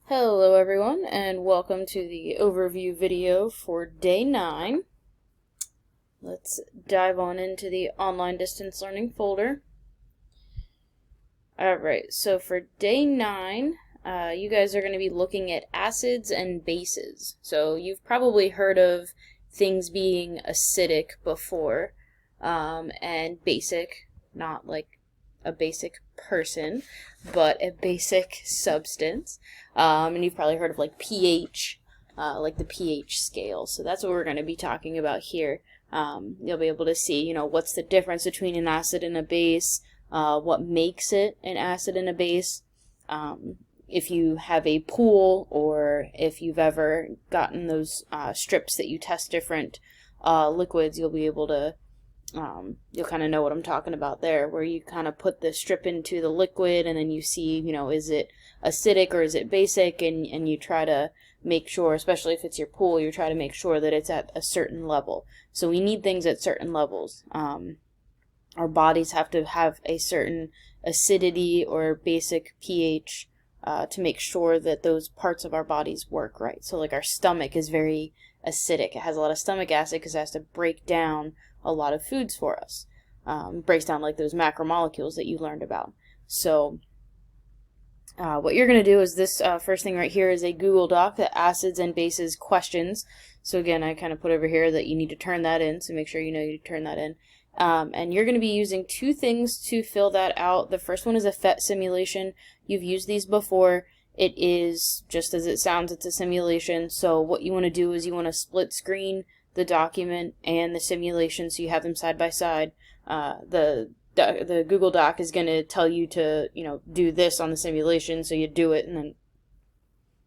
Hello everyone, and welcome to the overview video for day 9. Let's dive on into the online distance learning folder. Alright, so for day 9, you guys are going to be looking at acids and bases. So you've probably heard of things being acidic before, and basic, not like a basic person, but a basic substance. And you've probably heard of like pH, like the pH scale. So that's what we're going to be talking about here. You'll be able to see, what's the difference between an acid and a base, what makes it an acid and a base. If you have a pool, or if you've ever gotten those strips that you test different liquids, you'll be able to you'll kind of know what I'm talking about there, where you kind of put the strip into the liquid and then you see, is it acidic or is it basic, and you try to make sure, especially if it's your pool, you try to make sure that it's at a certain level. So we need things at certain levels. Our bodies have to have a certain acidity or basic pH to make sure that those parts of our bodies work right. So like our stomach is very acidic. It has a lot of stomach acid because it has to break down a lot of foods for us. Breaks down like those macromolecules that you learned about. So what you're going to do is this first thing right here is a Google Doc, the acids and bases questions. So again, I kind of put over here that you need to turn that in, so make sure you know you turn that in. And you're going to be using two things to fill that out. The first one is a PhET simulation. You've used these before. It is, just as it sounds, it's a simulation. So what you want to do is you want to split screen the document and the simulation so you have them side by side. The Google Doc is going to tell you to, do this on the simulation, so you do it and then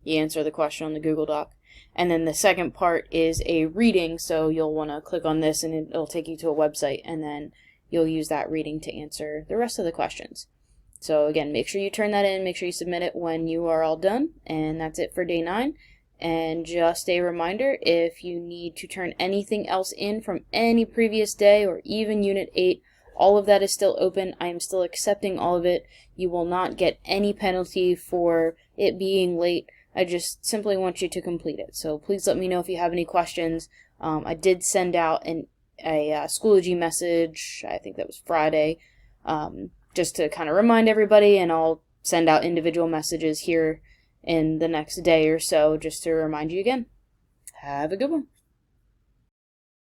you answer the question on the Google Doc. And then the second part is a reading, so you'll want to click on this and it'll take you to a website, and then you'll use that reading to answer the rest of the questions. So again, make sure you turn that in, make sure you submit it when you are all done, and that's it for day 9. And just a reminder, if you need to turn anything else in from any previous day or even Unit 8, all of that is still open. I am still accepting all of it. You will not get any penalty for it being late. I just simply want you to complete it. So please let me know if you have any questions. I did send out a Schoology message, I think that was Friday, just to kind of remind everybody, and I'll send out individual messages here in the next day or so just to remind you again. Have a good one.